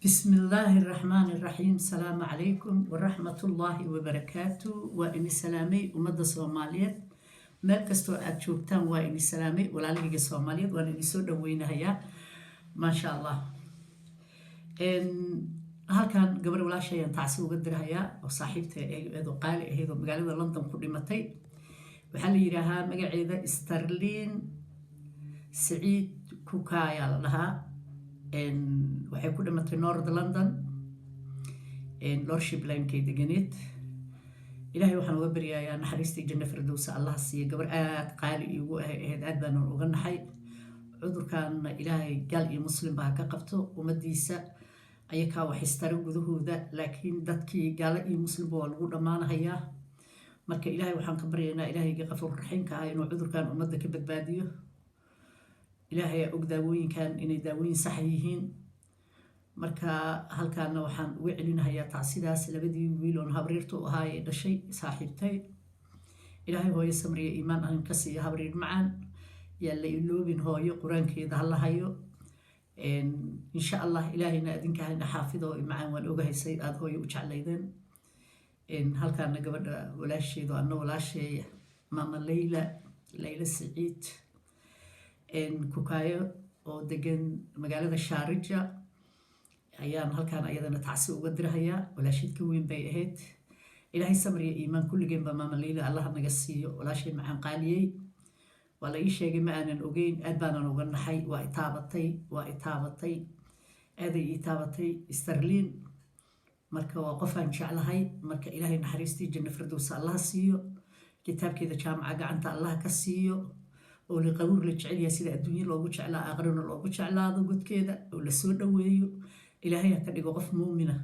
بسم الله الرحمن الرحيم. السلام عليكم ورحمة الله وبركاته. وإني سلامي ومدى الصوماليات مركزتو أتشوبتان وإني سلامي ولاليجي الصوماليات وإني سود وين هيا ما شاء الله. إن هل كان قبل ولا شيء تعسو قدر هيا وصاحبته هذا قال هذا مقالة لندن قدمتي وحلي لها مقعدة استرلين سعيد كوكايا لها waxay ku dhimatay North London Lordship Lane deganeed. ilaahay waxaan uga baryayaa naxariistii janno firdaws Allah siiyo gabar aad qaali igu aad baan uga naxay cudurkan ilaahay gal iyo muslim baa ka qabto umadiisa ayaka wax istaro gudahooda laakiin dadkii gal iyo muslim baa lagu dhamaanayaa marka ilaahay waxaan ka baryaynaa ilaahay qafuur raxiimka ah inuu cudurkan umada ka badbaadiyo ilaahay og daawooyin kan inay daawooyin sax yihiin marka halkaana waxaan ugu celinayaa taasidaas labadii wiil oo habriirtu ahaay dhashay saaxiibtay ilaahay hooyo samriye iimaan aan ka siiyo habriir macaan yaa la iloobin hooyo quraankeeda hal hayo insha Allah ilaahayna adinka hayna xaafido macaan waan ogahay aad hooyo u jeclaydeen halkaana gabadha walaasheedo anna walaashay mama Layla Saciid كوكايو oo degan magaalada Sharjah ayaan halkaan ayadana tacsi uga dirahaya walaashidka weyn bay ahayd ilaahay samriye iimaan kulligeen ba maama Layla Allah naga siiyo walaashay macaan qaaliyay wala ii sheegay ma aanan ogeyn aad baan uga naxay waa itaabatay Sterling marka waa qof aan jeclahay marka ilaahay naxariistii janno firdaws Allah siiyo kitaabkeeda jaamaca gacanta Allah ka siiyo oo la qabuur la jecel yahay sida adduunyo loogu jeclaa aqrina loogu jeclaado godkeeda oo la soo dhaweeyo ilaahay ka dhigo qof muumina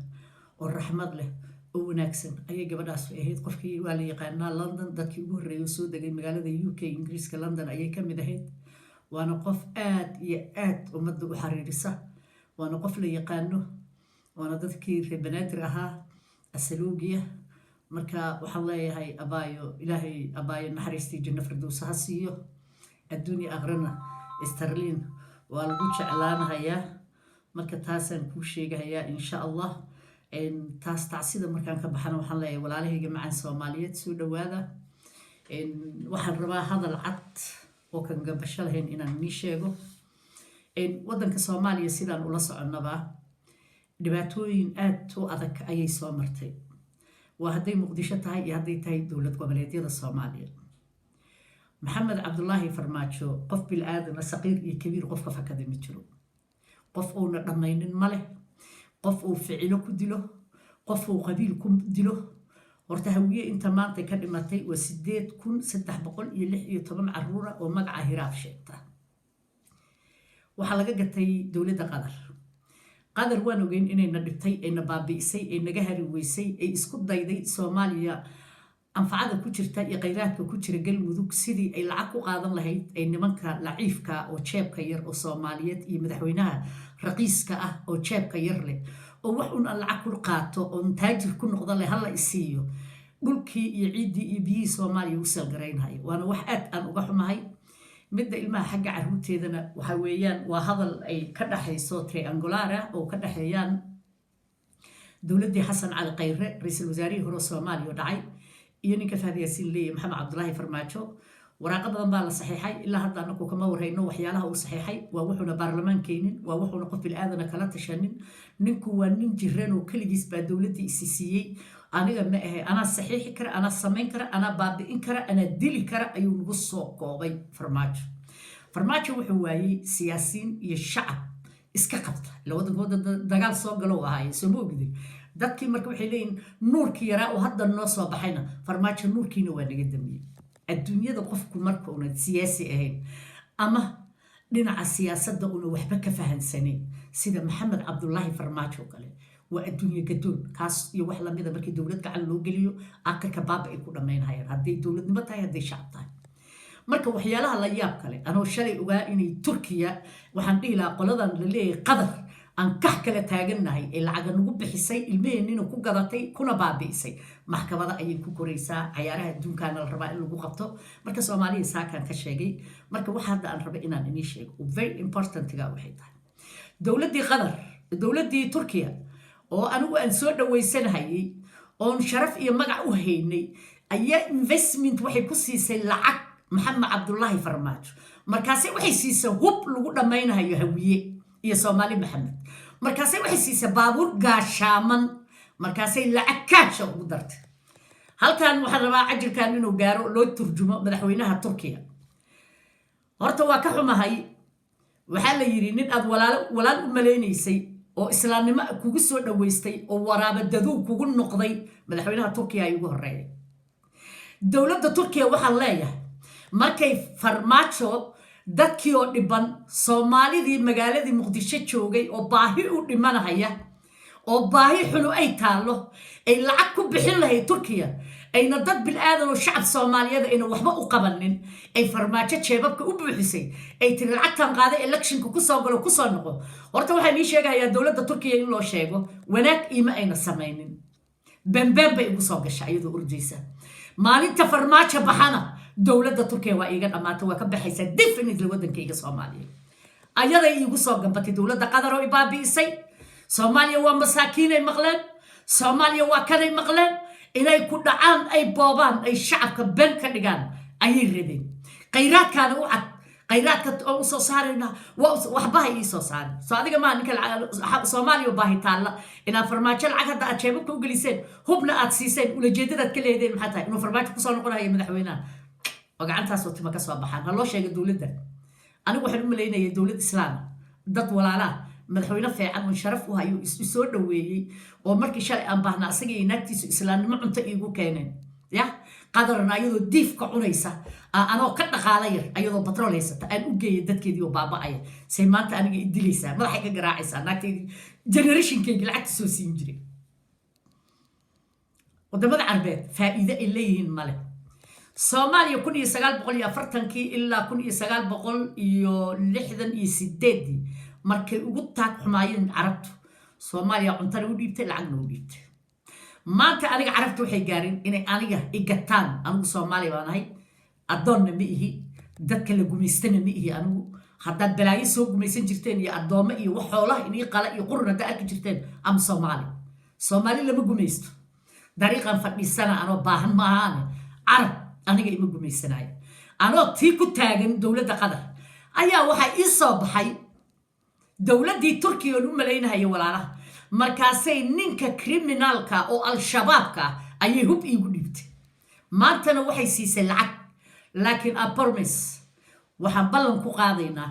oo raxmad leh oo wanaagsan ayay gabadhaas ahayd qofkii waa la yaqaanaa London dadkii ugu horeeyay soo degay magaalada UK Ingiriiska London ayay ka mid ahayd waana qof aad iyo aad umada u xariirisa waana qof la yaqaano waana dadkii reer Banaadir ahaa asaluugiya marka waxaan leeyahay abaayo naxariistii janno firdaws ha siiyo الدنيا أغرنا استرلين والبوش إعلان هيا مركز تاسن كل شيء هيا إن شاء الله إن تاس تعصيد مركان كبحنا وحنا ولا عليه جماعة سومالية سود وهذا إن واحد ربا هذا العط وكان قبشلهن إن النيشيجو إن ودن كسومالية سيدان ولا صعنبا دبعتوين أتو أذك أي سومرتي وهذه مقدشة هاي هذه تاي دولة قبلية الصومالية محمد عبد الله فرماتشو قف بالآدم صغير كبير قف فكذا متشرو قف أو نرمين ماله قف أو فعله كدله قف أو قبيل كم دله ورتهوية أنت ما تكلمتي وسديت كن ستح بقول يلح يطبع عرورة ومقع هراف شيطة وحلقة جتي دولة قدر وانو جين إن ندبتي إن بابي سي إن جهر ويسي إسكت ضيدي سوماليا أنفعاد كوجرتا iyo qeyraadka ku jira galmudug sidii ay lacag ku qaadan lahayd ay nimanka laciifka oo jeebka yar oo Soomaaliyeed iyo madaxweynaha raqiiska ah oo jeebka yar leh oo wax un lacag ku qaato oo taajir ku noqdo leh hal isiyo dhulkii iyo ciidii iyo biyii Soomaaliya u salgareynay waana wax aad aan uga xumahay midda ilmaha xagga caruurteedana waxa weeyaan waa hadal ay ka dhaxayso triangular ah oo ka dhaxayaan dawladii Xasan Cali Khayre ra'iisul wasaarihii hore Soomaaliya dhacay iyo ninka Fahad Yaasiin leeyahay Maxamed Cabdullaahi Farmaajo waraaqo badan baa la saxiixay ilaa hadda anagu kama warayno waxyaalaha uu saxiixay waa wuxuuna baarlamaankeenin waa wuxuuna qof bil aadana kala tashanin ninku waa nin jiran oo kaligiis baa dawladda isisiiyay aniga ma ahay ana saxiixi kara ana sameyn kara ana baabi'in kara ana dili kara ayuu nagu soo koobay Farmaajo wuxuu waayay siyaasiin iyo shacab iska qabta labada gooda dagaal soo galo ahaayeen soo moogday dadkii marka waxay leeyihiin nuurkii yaraa oo hadda noo soo baxayna Farmaajo nuurkiina waa naga damiyay adduunyada qofku marka uu siyaasi ahayn ama dhinaca siyaasadda uu waxba ka fahansanay sida Maxamed Cabdullaahi Farmaajo kale waa adduunyo gadoon kaas iyo wax la mid ah markii dawlad gacan loo geliyo aqalka baaba ay ku dhameynayaan haddii dawladnimo tahay haddii shacab tahay marka waxyaalaha la yaab kale anoo shalay ogaa inay Turkiya waxaan dhihi lahaa qoladan la leeyahay qadar aan kax kala taaganahay ee lacag nagu bixisay ilmeenina ku gadatay kuna baabiisay maxkamada ayay ku koreysaa ciyaaraha adduunka la rabaa in lagu qabto marka Soomaaliya saakan ka sheegay marka waxa hadda aan rabay inaan inii sheego very important ga waxay tahay dawladii qadar dowladdii turkiya oo anigu aan soo dhawaysanahayay oon sharaf iyo magac u haynay ayaa investment waxay ku siisay lacag maxamed cabdullaahi farmaajo markaasay waxay siisay hub lagu dhammaynayo hawiye iyo soomaali maxamed markaasay waxay siisay baabuur gaashaaman markaasay lacag kaasha ugu dartay halkan waxaan rabaa cajirkan inuu gaaro loo turjumo madaxweynaha turkiya horta waa ka xumahay waxaa la yidhi nin aad walaal u malaynaysay oo islaamnimo kugu soo dhawaystay oo waraabadaduu kugu noqday madaxweynaha turkiya ay ugu horeeyay dowladda turkiya waxaan leeyahay markay farmaajo dadkii oo dhiban soomaalidii magaaladii muqdisho joogay oo baahi u dhimanahaya oo baahi xunu ay taallo ay lacag ku bixin lahayd turkiya ayna dad bilaadan oo shacab soomaaliyeed ayna waxba u qabanin ay farmaajo jeebabka u buuxisay ay tiri lacagtan qaaday electionka kusoo galo kusoo noqo horta waxaan ii sheegayaa dowladda turkiya in loo sheego wanaag iima ayna samaynin beenbeen bay igu soo gasha iyadoo urjaysa maalinta farmaajo baxana dowladda turkiya waa iiga dhammaata waa ka baxaysaa definitely waddankayga soomaaliya ayaday iigu soo gambatay dowladda qatar oo ibaabi'isay soomaaliya waa masaakiinay maqleen soomaaliya waa kanay maqleen inay ku dhacaan ay boobaan ay shacabka been ka dhigaan ayay rabeen khayraadkaana u cad khayraadka oo u soo saarayna waxbaha ii soo saaray soo adiga maa ninka soomaaliya baahi taalla inaad farmaajo lacag hadda aad jeebabka u geliseen hubna aad siiseen ulajeedadaad ka leedeen maxaa tahay inuu farmaajo kusoo noqonayo madaxweynaha oo gacantaasoo tima ka soo baxaan ha loo sheega dowladda anigu waxaan u malaynaya dowlad islaam dad walaalaa madaxweyne fiican oo sharaf u hayo isu soo dhaweeyay oo markii shalay aan baahna asaga iyo naagtiisu islaamnimo cunto iigu keeneen ya qadarna ayadoo diifka cunaysa anoo ka dhaqaala yar ayadoo batrool haysata aan u geeyay dadkeedii oo baaba'aya say maanta aniga i dilaysaa madaxay ka garaacaysaa naagteedii generationkeygii lacagta soo siin jiray wadamada carbeed faa'iide ay leeyihiin male soomaaliya 1940kii ilaa 1968 markay ugu taag xumaayeen carabtu soomaaliya cuntana u dhiibtay lacagna u dhiibtay maanta aniga carabta waxay gaareen inay aniga igataan anigu soomaaliya baan ahay addoonna ma ihi dadka la gumaystana ma ihi anigu haddaad balaayo soo gumaysan jirteen iyo addoommo iyo wax xoolaha inii qala iyo qurun haddaa arki jirteen ama soomaali lama gumaysto dariiqan fadhiisana anoo baahan ma ahaane carab aniga ima gumaysanayo anoo tii ku taagan dowladda qatar ayaa waxaa ii soo baxay dowladdii turkiya oon u malaynahayo walaalaha markaasay ninka kriminaalka oo al-shabaabka ayay hub iigu dhiibtay maantana waxay siisay lacag laakiin abormes waxaan ballan ku qaadaynaa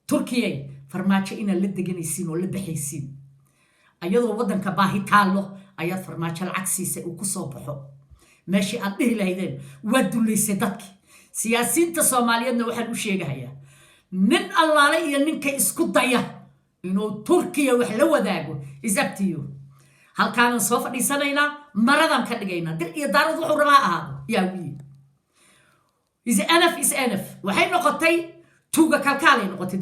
turkiyay farmaajo inaad la deganaysiin oo la baxaysiin ayadoo waddanka baahi taallo ayaad farmaajo lacag siisay uu ku soo baxo meeshii aad dhihi lahaydeen waa dullaysay dadki siyaasiyiinta soomaaliyeedna waxaan u sheegahayaa nin allaale iyo ninka isku daya inuu turkiya wax la wadaago is up to you halkaanan soo fadhiisanaynaa maradan ka dhigaynaa dir iyo daarad wuxuu rabaa ahaado yaa wiil is nf waxay noqotay tuuga kalkaalay noqotay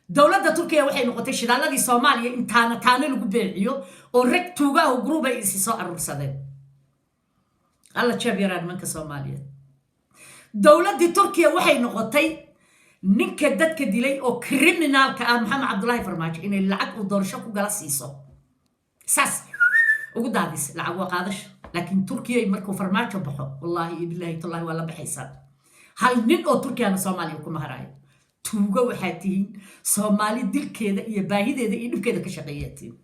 dowladda turkiya waxay noqotay shidaaladii soomaaliya in taana lagu beeciyo oo rag tuuga ah gruub ay isi soo aruursadeen alla jeeb yaraan nimanka soomaaliyeed dowladdii turkiya waxay noqotay ninka dadka dilay oo kriminaalka ah maxamed cabdullaahi farmaajo inay lacag uu doorasho ku gala siiso saas ugu daadis lacag waa qaadasho laakiin turkiya markuu farmaajo baxo wallaahi iyo bilaahi tallahi waa la baxaysaa hal nin oo turkiyana soomaaliya kuma haraayo tuuga waxaa tihiin soomaali dilkeeda iyo baahideeda iyo dhibkeeda ka shaqeeyaa tihiin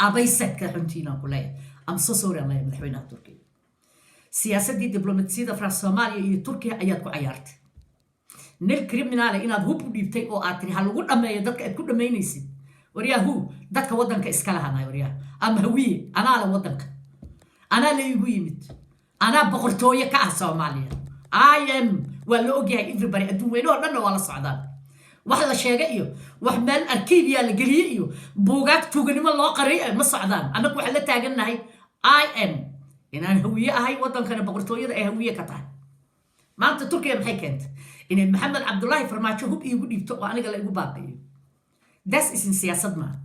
abaysadka xuntiinaan ku leeyahay am so sorry aan leeyahay madaxweynaha turkiya siyaasaddii diblomaasiyadda faras soomaaliya iyo turkiya ayaad ku cayaartay nin kriminaale inaad hub u dhiibtay oo aad tiri ha lagu dhammeeyo dadka aad ku dhammaynaysid waryahu dadka waddanka iska lahanay waryaha ama hawiye anaa la waddanka anaa la igu yimid anaa boqortooye ka ah soomaaliya im waa la ogyahay everybody adduun weyne oo dhanna waa la socdaan wax la sheega iyo wax meel arkiibiyaa la geliye iyo buugaag tuuganimo loo qaray ma socdaan annagu waxaan la taagannahay im inaan hawiye ahay waddankana boqortooyada ay hawiye ka tahay maanta turkiya maxay keentay inay maxamed cabdullaahi farmaajo hub iigu dhiibto oo aniga la igu baabi'iyo das isin siyaasad maaha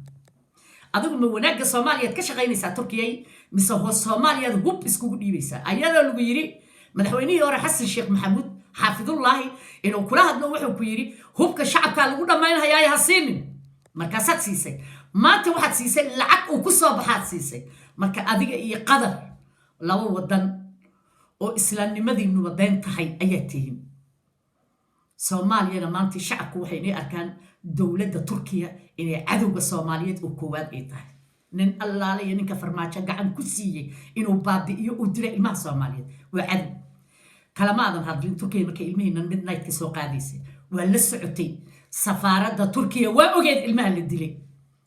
adigu ma wanaagga soomaaliyaad ka shaqaynaysaa turkiyay mise hoos soomaaliyaad hub iskugu dhiibaysaa ayadoo lagu yidhi madaxweynihii hore xasan sheekh maxamuud xaafidullaahi inuu kula hadlo wuxuu ku yidhi hubka shacabkaa lagu dhammaynhayaa ha siinin markaasaad siisay maanta waxaad siisay lacag uu ku soo baxaad siisay marka adiga iyo qadar laba wadan oo islaamnimadiinuba been tahay ayaa tihiin soomaaliyana maanta shacabku waxay inay arkaan dowladda turkiya inay cadowga soomaaliyeed oo koowaad ay tahay nin allaale iyo ninka farmaajo gacan ku siiyey inuu baabi'iyo uu dila ilmaha soomaaliyeed waa cadow kalama aadan hadlin turkiya markay ilmihiinan midnightka soo qaadaysay waa la socotay safaaradda turkiya waa ogeed ilmaha la dilay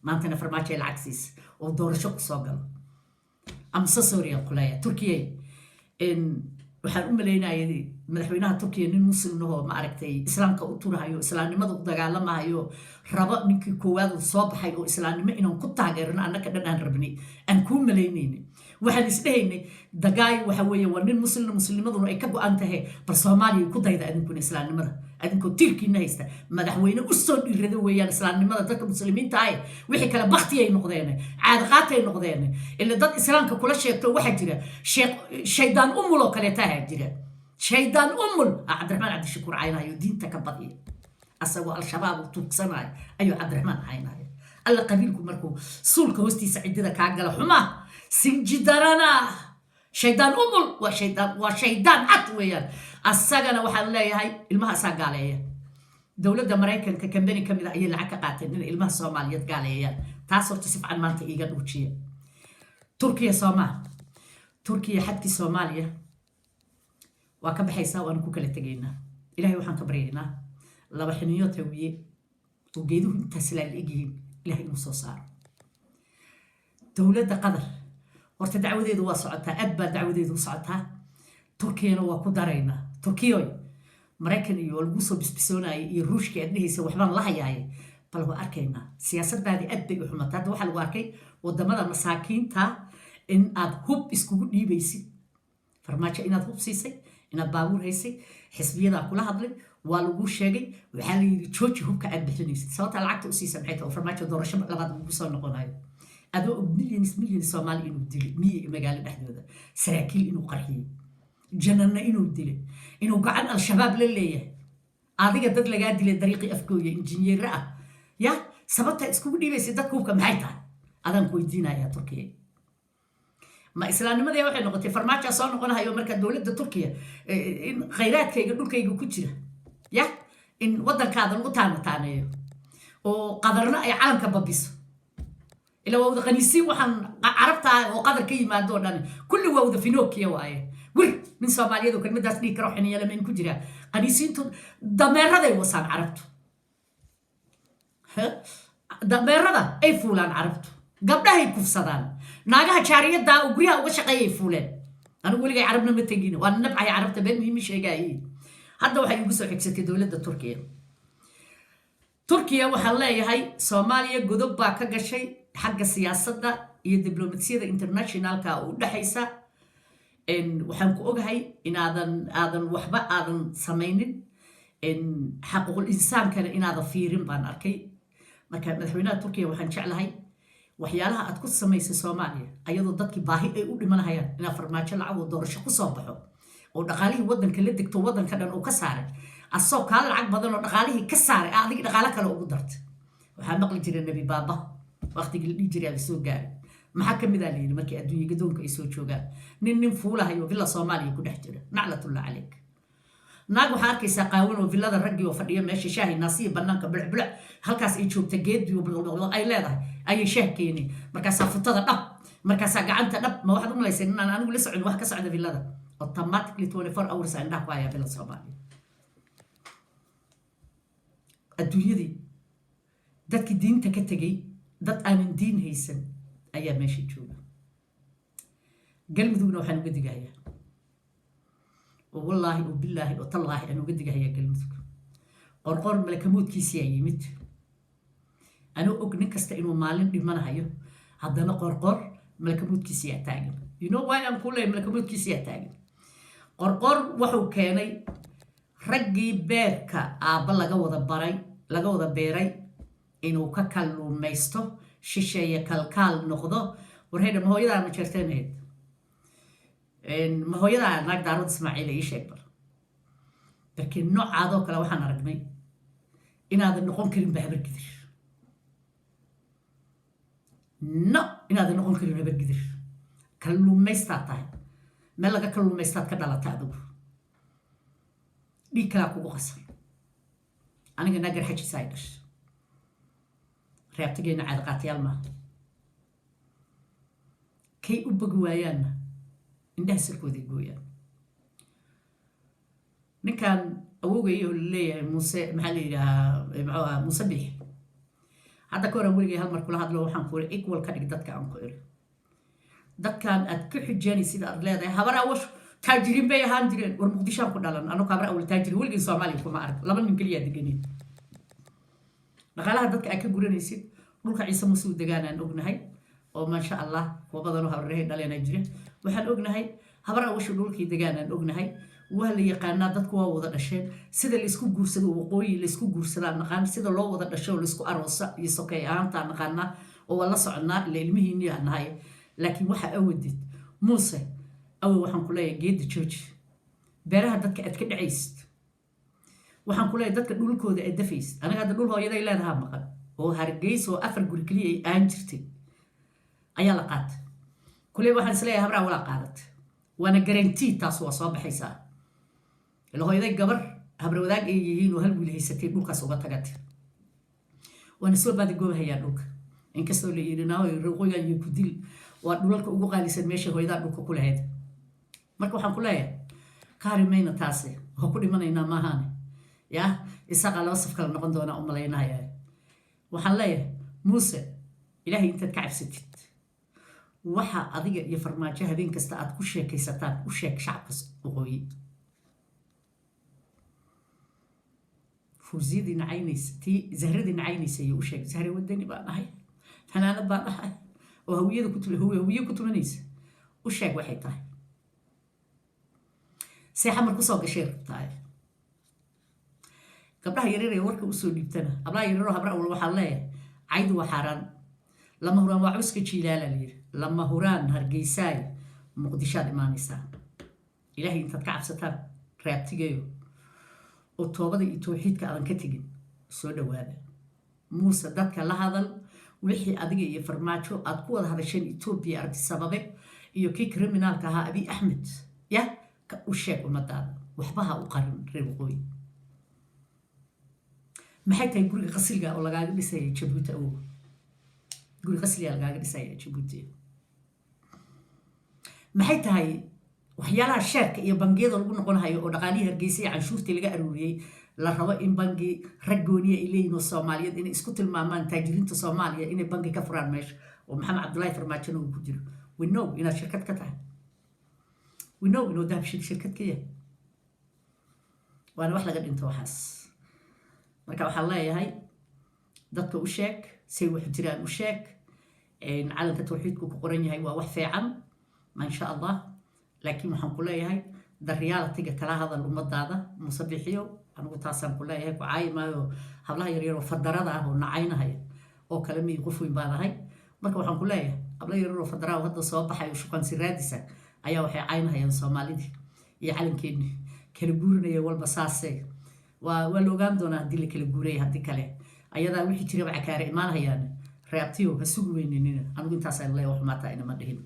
maantana farmaajo ay lacag siisa oo doorasho ku soo galo amse sooriya kuleeya turkiya waxaan u malaynayay madaxweynaha turkiya nin muslimnahoo ma aragtay islaamka u turahayo islaamnimada u dagaalamahayo rabo ninkii koowaad uu soo baxay oo islaamnimo inaan ku taageerno annaka dhan aan rabnay aan kuu malaynayna waxaan isdhehaynay dagaay waxa weeye waa nin muslimaduna ay ka go-an tahay bal soomaaliya ku dayda adinkuna islaamnimada adinkoo tiirkiina haysta madaxweyne u soo dhiirada weeyaan islaamnimada dadka muslimiinta ah wixii kale baktiyay noqdeen caadaqaatay noqdeen ila dad islaamka kula sheegto waxaa jira shaydaan umul oo kaleeta ahaa jira shaydaan umul cabdiraxmaan cabdishakuur caynayo diinta ka badiya asagoo al-shabaab u tuugsanayo ayuu cabdiraxmaan caynayo alla qabiilku markuu suulka hoostiisa ciddida kaa gala xumaa sinjidarana shaydaan umul waa shaydaan cad weeyaan asagana waxaan leeyahay ilmaha asaa gaaleeya dowladda maraykanka kambani ka mid a ayay lacag ka qaateen inay ilmaha soomaaliyeed gaaleeyaan taas horta si fican maanta iiga dhuujiya turkiya xadkii soomaaliya waa ka baxaysaa waanu ku kala tegaynaa ilahay waxaan ka baryaynaa laba xiniyo tawiye oo geeduhu intaas laa la egyihiin ilahay inuu soo saaro dowladda qadar horta dacwadeedu waa socotaa aad baa dacwadeedu u socotaa turkiyana waa ku daraynaa turkiyoy maraykan iyo lagu soo bisbisoonayay iyo ruushkii aad dhehaysa waxbaan la hayaaye bal waa arkaynaa siyaasadaadii aad bay u xumataa hadda waxaa lagu arkay wadamada masaakiinta in aad hub iskugu dhiibaysid farmaajo inaad hub siisay inaad baabuur haysay xisbiyadaa kula hadlay waa lagu sheegay waxaa la yidhi jooji hubka aad bixinaysid sababtaa lacagta u siisa maxay tahay oo farmaajo doorasho labaad ugu soo noqonayo adoo milyan soomaali inuu dilay miyi magaalo dhexdooda saraakiil inuu qarxiyey jananna inuu dilay inuu gacan al-shabaab la leeyahay adiga dad lagaa dilay dariiqii afgooya injineero ah ya sababtaa iskugu dhiibaysay dadka hubka maxay tahay adaan ku weydiinayaa turkiya ma islaamnimadii waxay noqotay farmaajo soo noqonahayo marka dowladda turkiya in khayraadkayga dhulkayga ku jira ya in waddankaada lagu taanataaneeyo oo qadarna ay calanka babiso ila waa wada qaniisiin waxaan carabtaa oo qadar ka yimaado dhan kulli waa wada finookiya waaye wir min soomaaliyadu kelmadaas dhihi karo xiniyalamayn ku jira qaniisiintu dameeraday wasaan carabtu dameerada ay fuulaan carabtu gabdhahay kufsadaan naagaha jaariyadda oo guryaha uga shaqeeyay fuuleen anigu weligay carabna ma tegin waa nabcay carabta been miimi sheegaayay hadda waxay ugu soo xigsatay dowladda turkiya waxaan leeyahay soomaaliya godob baa ka gashay xagga siyaasadda iyo diblomaasiyada internationalka u dhaxaysa waxaan ku ogahay inaadan waxba aadan samaynin xaquuqul insaankana inaadan fiirin baan arkay marka madaxweynaha turkiya waxaan jeclahay waxyaalaha aad ku samaysay soomaaliya ayadoo dadkii baahi ay u dhimanahayaan inaa farmaajo lacag oo doorasho ku soo baxo oo dhaqaalihii waddanka la degto waddanka dhan uu ka saaray asoo kaa lacag badan oo dhaqaalihii ka saaray adig dhaqaalo kale ugu dartay waxaa maqli jira nebi baaba waqtigii la dhihi jiray la soo gaaray maxaa ka mid ah layidhi markii adduunya gadoonka ay soo joogaan nin fuulahayo villa soomaaliya ku dhex jira naclatullah calayk naag waxaa arkaysaa qaawan oo villada raggii oo fadhiya meesha shaahi naasiya bannaanka bilcbilac halkaas ay joogta geedii ay leedahay ayay shaah keeneen markaasaa futada dhab markaasaa gacanta dhab ma waxaad u malaysay inaan anigu la socon wax ka socda villada automatically 24 hours aan indhaha ku hayaa villa soomaaliya adduunyadii dadkii diinta ka tegey dad aanan diin haysan ayaa meesha jooga galmudugna waxaan uga digahayaa oo wallaahi oo bilaahi oo tallaahi aan uga digahayaa galmudug qorqor malakamoodkiisiyaa yimid anuu og nin kasta inuu maalin dhimanahayo haddana qorqor malakamoodkiisiyaa taagan you know why aan ku leeyahay malakamoodkiisiyaa taagan qorqor wuxuu keenay raggii beerka aabba laga wada beeray inuu ka kalluumaysto shisheeye kalkaal noqdo warheydha ma hooyadaa ma jeerteenayd ma hooyadaa naag daarood ismaaciil ii sheeg bal laakiin noocaadoo kale waxaan aragnay inaadan noqon karin ba habargidir no inaadan noqon karin habargidir kalluumaystaad tahay meel laga kalluumaystaad ka dhalata adigu dhiig kalaa kugu qasan aniga naagar xajisa ay dhashay reabtigeena caadaqaatayaal maaha kay u bogi waayaanna indhaha salkooday gooyaan ninkan awogay oo laleeyahay muuse maxaa la yidhahaa muxuu ahaa muuse biix hadda ka horan weligay hal mar kula hadlo waxaan ku iri equal ka dhig dadka aan ku iri dadkan aad ku xijaanay sida aad leedahay habar awash taajiriin bay ahaan jireen war muqdishaan ku dhalan anoo habar awal taajiri weligay soomaaliya kuma arag laba nin keliya deganeen dhaqaalaha dadka aad ka guranaysid dhulka ciise muuse u degaanaan ognahay oo maasha allah kuwa badanoo habarrehay dhaleena jira waxaan ognahay habar awashu dhulkii degaanaan ognahay waa la yaqaanaa dadku waa wada dhasheen sida laysku guursado waqooyi laysku guursadaa naqaan sida loo wada dhasho laysku aroosa iyo sokay ahaantaa naqaanaa oo waa la soconnaa ila ilmihiinii aan nahay laakiin waxa awadeed muuse awow waxaan ku leeyahay geedda jooji beeraha dadka aad ka dhacaysid waxaan ku leeyahay dadka dhulkooda aad dafaysid aniga hadda dhul hooyaday leedahaa maqan oo hargeysa oo 4 guri keliya ay aan jirtay ayaa la qaatay kuley waxaan isleeyahay habraa walaa qaadatay waana garantii taas waa soo baxaysaa ila hooyaday gabar habar wadaag ay yihiin oo hal wiil haysatay dhulkaas uga tagatay waana soo baadi goobahayaa dhulka inkastoo la yidhi naahoy ruuqoyan iyo ku dil waa dhulalka ugu qaalisan meesha hooyadaa dhulka ku lahayd marka waxaan ku leeyahay ka harimayna taasi waa ku dhimanaynaa maahaane yaa isaqaa laba saf kale noqon doonaa u malaynaya waxaan leeyahay muuse ilaahay intaad ka cabsatid waxa adiga iyo farmaajo habeen kasta aad ku sheekaysataan u sheeg shacabka waqooyi fuusiyadii nacaynaysa tii zahradii nacaynaysa iyo u sheeg zahre wadani baan ahay fanaanad baan ahay oo hawiye ku tumanaysa u sheeg waxay tahay seexa mar kusoo gashay rabtaay gabdhaha yaryar ee warka usoo dhiibtana ablaha yaryaroo habra awal waxaa leeyahay caydu waa xaaraan lama huraan waa cuska jiilaala layidhi lama huraan hargeysaay muqdishaad imaanaysaa ilaahay intaad ka cabsataan raabtigeeyo oo toobada iyo towxiidka aadan ka tegin soo dhawaada muuse dadka la hadal wixii adiga iyo farmaajo aad ku wada hadasheen etoobiya aragti sababe iyo kii kriminaalka ahaa abiy axmed ya ka u sheeg ummadaada waxba ha u qarin reer waqooyi maxay tahay guriga qasriga oo lagaaga dhisaya jabuuti awow guri qasriga lagaaga dhisaya jabuuti maxay tahay waxyaalaha sheerka iyo bangiyada lagu noqonayo oo dhaqaalihii hargeysa iyo canshuurtii laga aruuriyey la rabo in bangi rag gooniya ay leeyihin oo soomaaliyeed inay isku tilmaamaan taajiriinta soomaaliya inay bangi ka furaan meesha oo maxamed cabdullaahi farmaajona uu ku jiro we know inaad shirkad ka tahay we know inuu dahabshid shirkad ka yahay waana wax laga dhinto waxaas marka waxaan leeyahay dadka u sheeg say wax jiraan u sheeg calanka tawxiidku ku qoran yahay waa wax fiican maasha allah laakiin waxaan ku leeyahay daryaalaatiga kala hadal ummadaada muuse bixiyo anigu taasaan ku leeyahay ku caayi maayo hablaha yaryar oo fadarada ah oo nacaynahaya oo kale miy qof weyn baan ahay marka waxaan ku leeyahay hablaha yaryar oo fadaraa oo hadda soo baxayo shuqansi raadisa ayaa waxay caynahayaan soomaalidii iyo calankeennii kala guurinaya walba saasee waa la ogaan doonaa haddii la kala guuraya haddii kale ayadaa wixii jiraba cakaare imaanhayaan reabtiyo ha sugi weyninin anigu intaasaan leeyahay wax maataa inama dhihin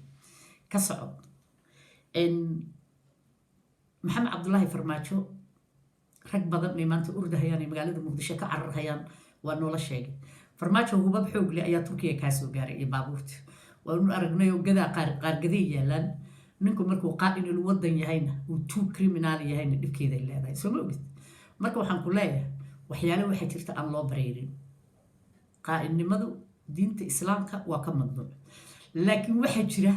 ka soco maxamed cabdullaahi farmaajo rag badan inay maanta urdahayaan ay magaalada muqdisho ka cararhayaan waa noola sheegay farmaajo hubab xoog leh ayaa turkiya kaa soo gaaray iyo baabuurta waanu aragnay oo gadaa qaargaday yaalaan ninku markuu qaa'inul wadan yahayna uu tuu criminal yahayna dhibkeeday leedahay soo ma ogid marka waxaan ku leeyahay waxyaale waxaa jirta aan loo barayrin qaa'inimadu diinta islaamka waa ka mamnuuc laakiin waxaa jira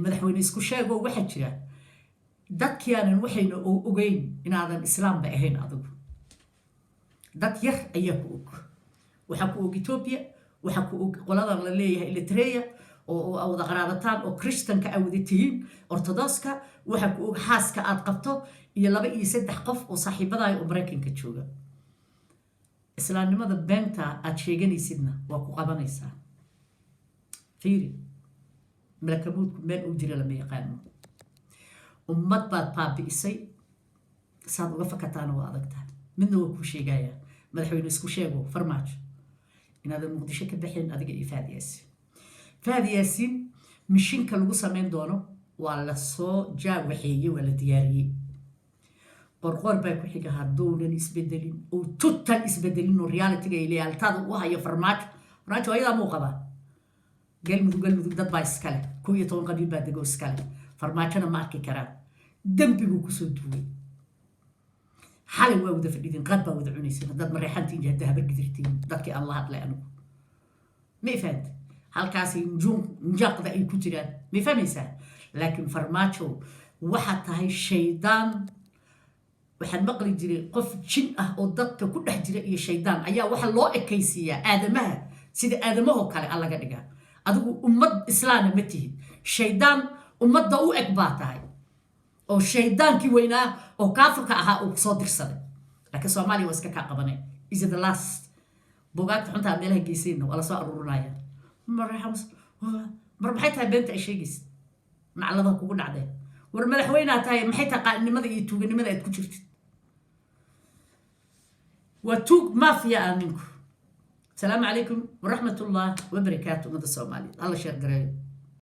madaxweyne isku sheegoo waxaa jira dadkiaanan waxayna ogeyn inaadan islaamba ahayn adigu dad yar ayaa ku og waxaa ku og etoobiya waxaa ku og qoladan la leeyahay eritrea oo wada qaraabataan oo kristanka aa wada tihiin ortodoska waxaa ku og xaaska aad qabto iyo 2 iyo 3 qof oo saaxiibadaaya oo maraykanka jooga islaamnimada beenta aad sheeganaysidna waa ku qabanaysaa fiiri malakamuudku meel uu jira lama yaqaano ummad baad baabi'isay saad uga fakataana waa adag tahay midna waa kuu sheegaya madaxweyne isku sheego farmaajo inaadan muqdisho ka baxeen adiga iyo faadiyaasi fahad yaasiin mishinka lagu samayn doono waa la soo jaawaxeeyey waa la diyaariyey qorqoor baa ku xiga hadduunan isbedelin oo tutan isbedelin oo realitiga ay leeyaaltaada u hayo farmaajo ayadaa muu qabaa galmudug dad baa iskale 11 qabiil baa dego iskale farmaajona ma arki karaan dembi buu kusoo duway xalay waa wada fadhidin qad baa wada cunaysin haddaad mareexantiin jahda habar gidirtiin dadkii aan la hadlay anigu ma ifahant halkaasi njaaqda ay ku jiraan ma fahmaysaa laakiin farmaajo waxaa tahay shaydaan waxaan maqli jiray qof jin ah oo dadka ku dhex jira iyo shaydaan ayaa waxa loo ekaysiiyaa aadamaha sida aadamahoo kale aan laga dhigaa adigu ummad islaana ma tihid shaydaan ummadda u eg baa tahay oo shaydaankii weynaa oo kaafirka ahaa uu soo dirsaday laakiin soomaaliya waa iska kaa qabanay is the last bugaagta xuntaa meelaha geysayna waa la soo aruurinaya mar maxay tahay beenta ay sheegaysa macalladaha kugu dhacdeen war madaxweynaha tahay maxay tahay qaa'inimada iyo tuuganimada aad ku jirtid waa tuug maafiya ah ninku السلام عليكم ورحمة الله وبركاته مدى الصومالي الله شير قريب